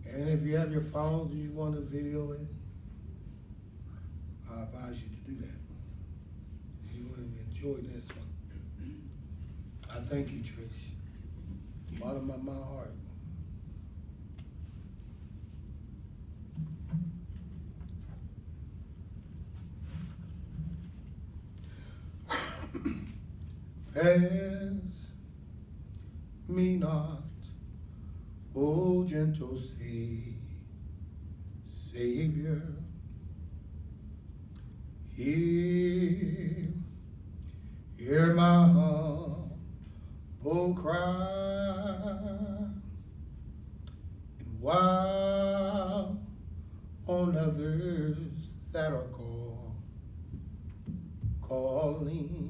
And if you have your phones and you want to video it, I advise you to do that. If you want to enjoy this one. I thank you, Trish. Bottom of my heart. Pass me not, O gentle Savior. Hear my humble cry, and while on others that are calling,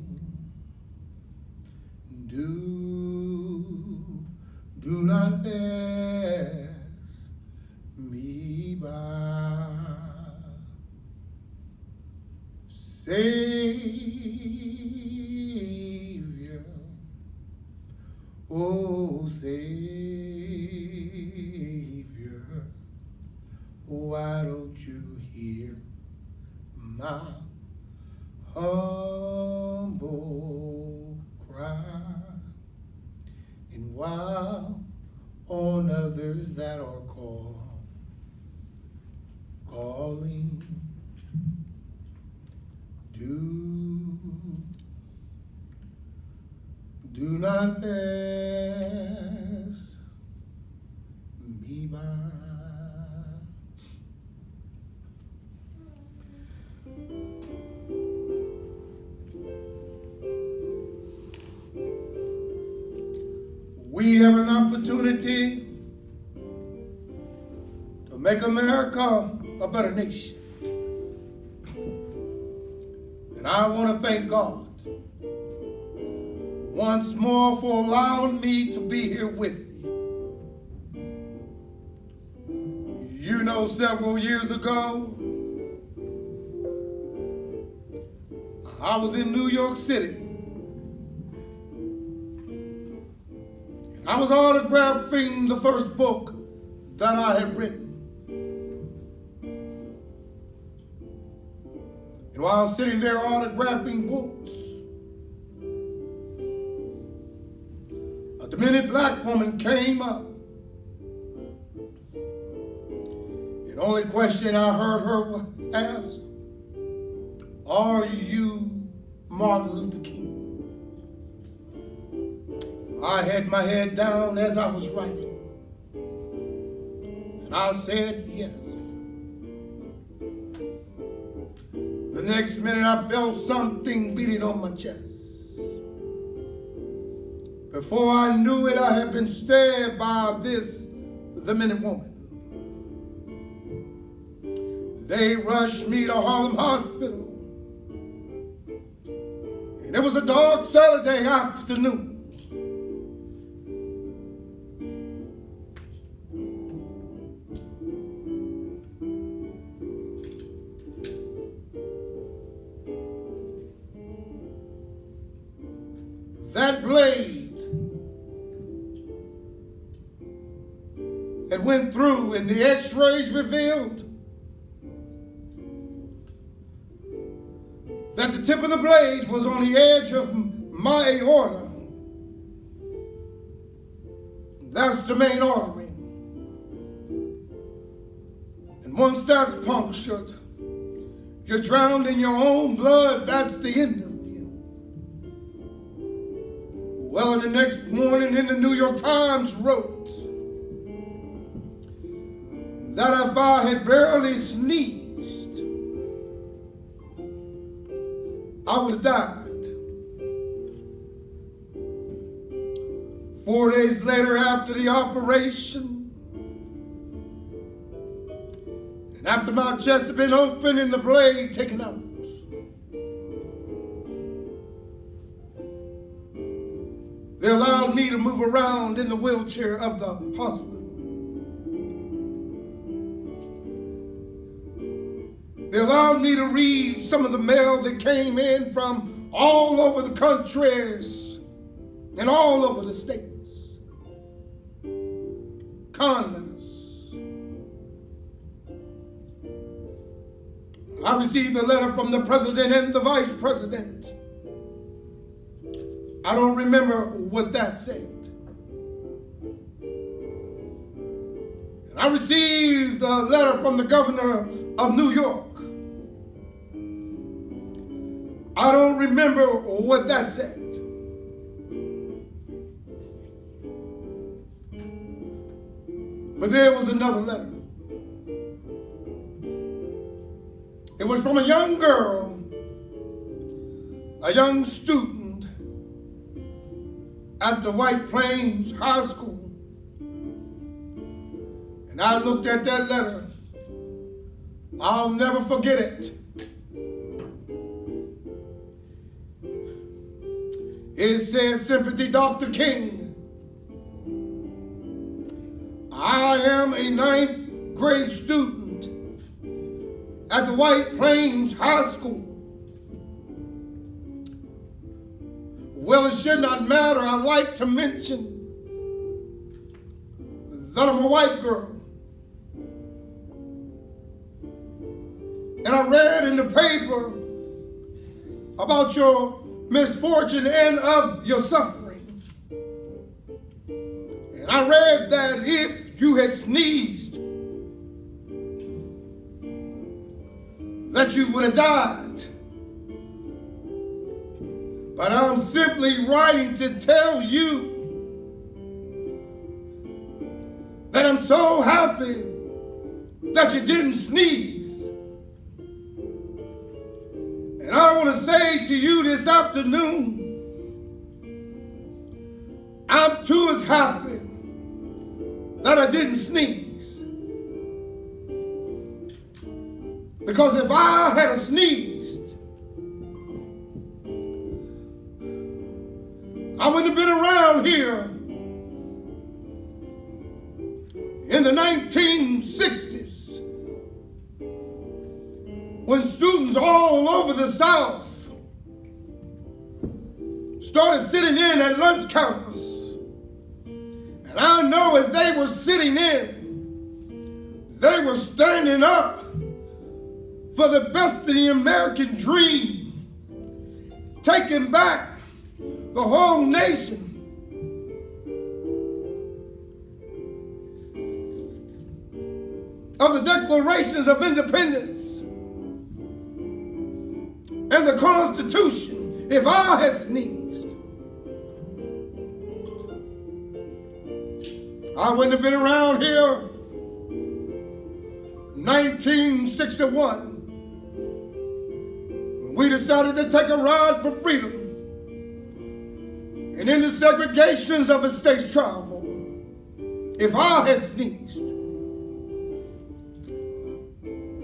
do not pass me by. Savior, oh Savior, why don't you hear my humble cry? And while on others that are calling, do not pass me by. We have an opportunity to make America a better nation. And I want to thank God once more for allowing me to be here with you. You know, several years ago, I was in New York City. And I was autographing the first book that I had written. And while I was sitting there autographing books, a demented black woman came up. And the only question I heard her ask, are you Martin Luther King? I had my head down as I was writing. And I said yes. The next minute I felt something beating on my chest. Before I knew it, I had been stabbed by the minute woman. They rushed me to Harlem Hospital. And it was a dark Saturday afternoon. That blade it went through, and the x-rays revealed that the tip of the blade was on the edge of my aorta. That's the main artery. And once that's punctured, you're drowned in your own blood. That's the end of it. Well, the next morning in the New York Times wrote that if I had barely sneezed, I would have died. 4 days later, after the operation, and after my chest had been opened and the blade taken out, they allowed me to move around in the wheelchair of the hospital. They allowed me to read some of the mail that came in from all over the countries and all over the states. Con letters, I received a letter from the president and the vice president. I don't remember what that said. And I received a letter from the governor of New York. I don't remember what that said. But there was another letter. It was from a young girl, a young student at the White Plains High School. And I looked at that letter. I'll never forget it. It says, "Sympathy, Dr. King. I am a 9th grade student at the White Plains High School. Well, it should not matter. I like to mention that I'm a white girl. And I read in the paper about your misfortune and of your suffering. And I read that if you had sneezed, that you would have died. But I'm simply writing to tell you that I'm so happy that you didn't sneeze. And I want to say to you this afternoon, I'm too as happy that I didn't sneeze. Because if I had sneezed, I wouldn't have been around here in the 1960s when students all over the South started sitting in at lunch counters. And I know as they were sitting in, they were standing up for the best of the American dream, taking back the whole nation. Of the Declarations of Independence and the Constitution. If I had sneezed, I wouldn't have been around here 1961 when we decided to take a ride for freedom and in the segregations of a state's travel. If I had sneezed,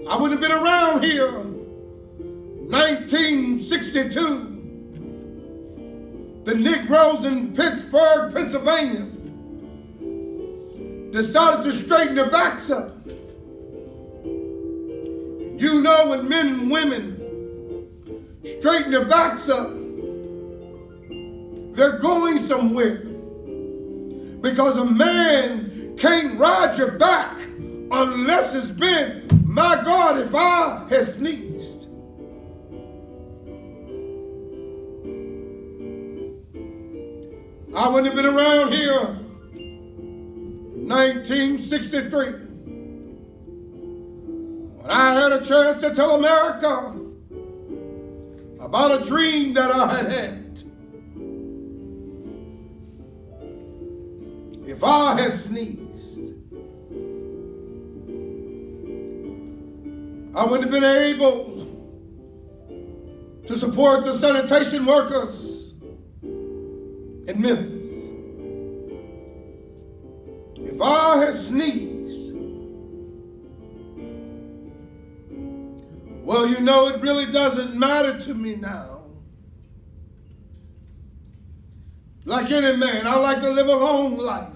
I wouldn't have been around here 1962. The Negroes in Pittsburgh, Pennsylvania decided to straighten their backs up. You know, when men and women straighten their backs up, they're going somewhere. Because a man can't ride your back unless it's been, my God, if I had sneezed. I wouldn't have been around here 1963 when I had a chance to tell America about a dream that I had had. If I had sneezed, I wouldn't have been able to support the sanitation workers in Memphis. If I had sneezed, well, you know, it really doesn't matter to me now. Like any man, I like to live a long life.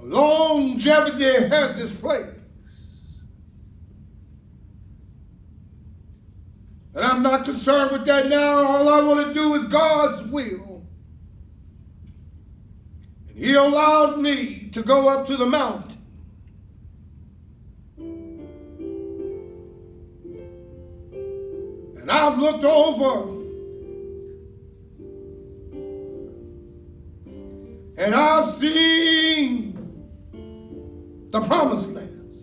Longevity has its place. And I'm not concerned with that now. All I want to do is God's will. And He allowed me to go up to the mountain. And I've looked over and I've seen the promised lands.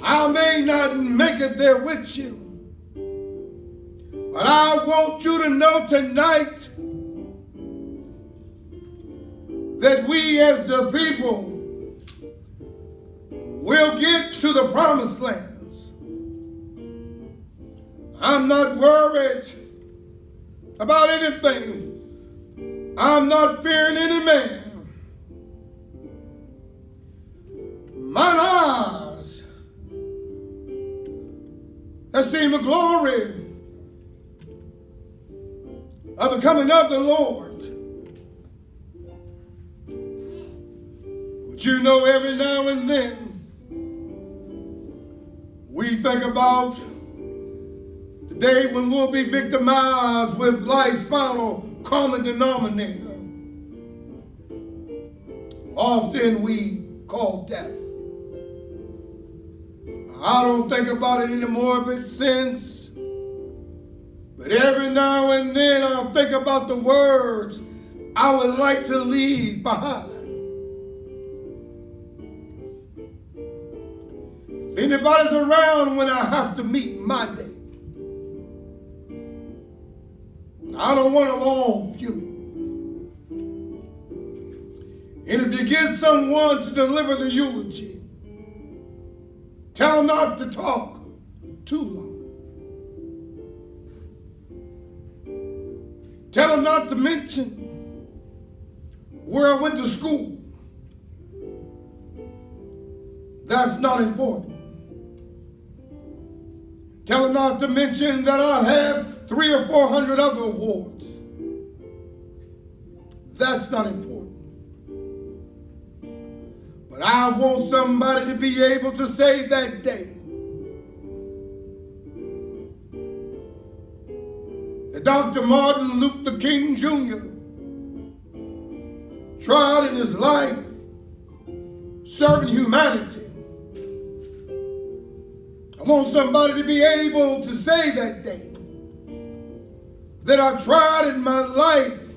I may not make it there with you, but I want you to know tonight that we as the people will get to the promised lands. I'm not worried about anything. I'm not fearing any man. Mine eyes have seen the glory of the coming of the Lord. But you know, every now and then we think about the day when we'll be victimized with life's final common denominator. Often we call death. I don't think about it in a morbid sense, but every now and then I'll think about the words I would like to leave behind. If anybody's around when I have to meet my day, I don't want a long funeral. And if you get someone to deliver the eulogy, tell them not to talk too long. Tell them not to mention where I went to school. That's not important. Tell them not to mention that I have 300 or 400 other awards. That's not important. But I want somebody to be able to say that day that Dr. Martin Luther King Jr. tried in his life serving humanity. I want somebody to be able to say that day that I tried in my life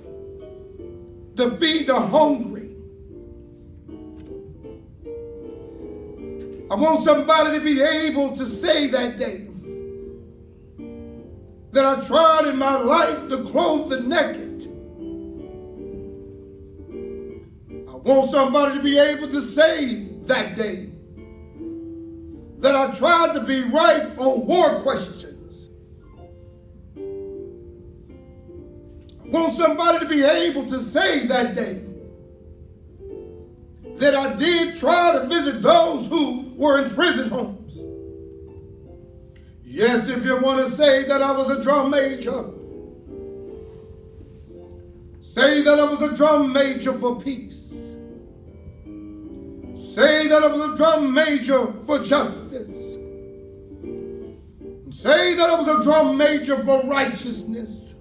to feed the hungry. I want somebody to be able to say that day that I tried in my life to clothe the naked. I want somebody to be able to say that day that I tried to be right on war questions. I want somebody to be able to say that day that I did try to visit those who were in prison homes. Yes, if you want to say that I was a drum major, say that I was a drum major for peace. Say that I was a drum major for justice. Say that I was a drum major for righteousness.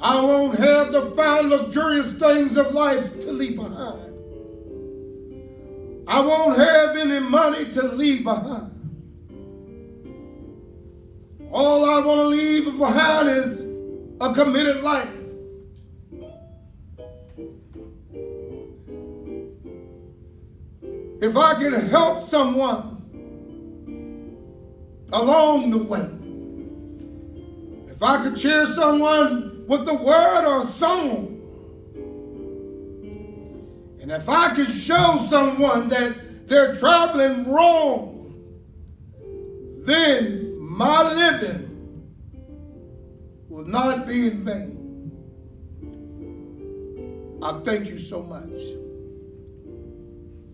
I won't have the fine, luxurious things of life to leave behind. I won't have any money to leave behind. All I want to leave behind is a committed life. If I can help someone along the way, if I could cheer someone with the word or song, and if I could show someone that they're traveling wrong, then my living will not be in vain. I thank you so much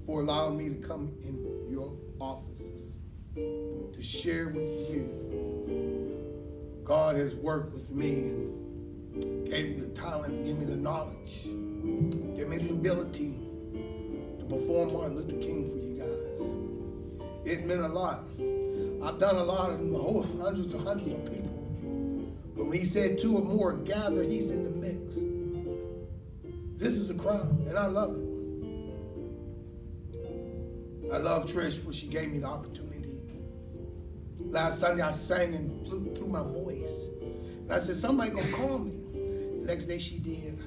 for allowing me to come in your offices to share with you. God has worked with me and gave me the talent, gave me the knowledge, gave me the ability to perform Martin Luther King for you guys. It meant a lot. I've done a lot of hundreds of people. But when he said 2 or more gathered, he's in the mix. This is a crowd, and I love it. I love Trish for she gave me the opportunity. Last Sunday I sang and through my voice. And I said, somebody gonna call me. The next day she did.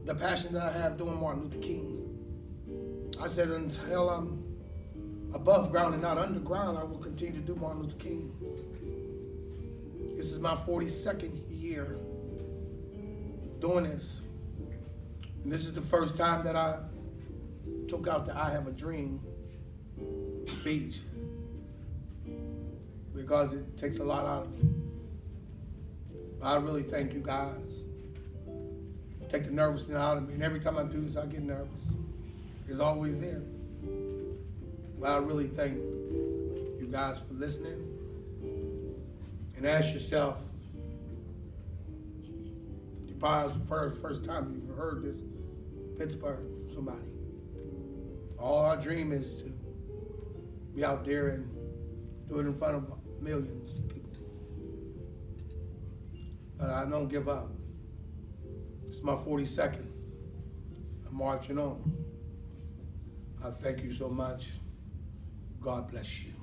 The passion that I have doing Martin Luther King. I said, until I'm above ground and not underground, I will continue to do Martin Luther King. This is my 42nd year doing this. And this is the first time that I took out the I Have a Dream speech, because it takes a lot out of me. But I really thank you guys. You take the nervousness out of me, and every time I do this, I get nervous. It's always there. But I really thank you guys for listening. And ask yourself, you probably the first time you've heard this in Pittsburgh from somebody. All our dream is to be out there and do it in front of millions of people. But I don't give up. It's my 42nd. I'm marching on. I thank you so much. God bless you.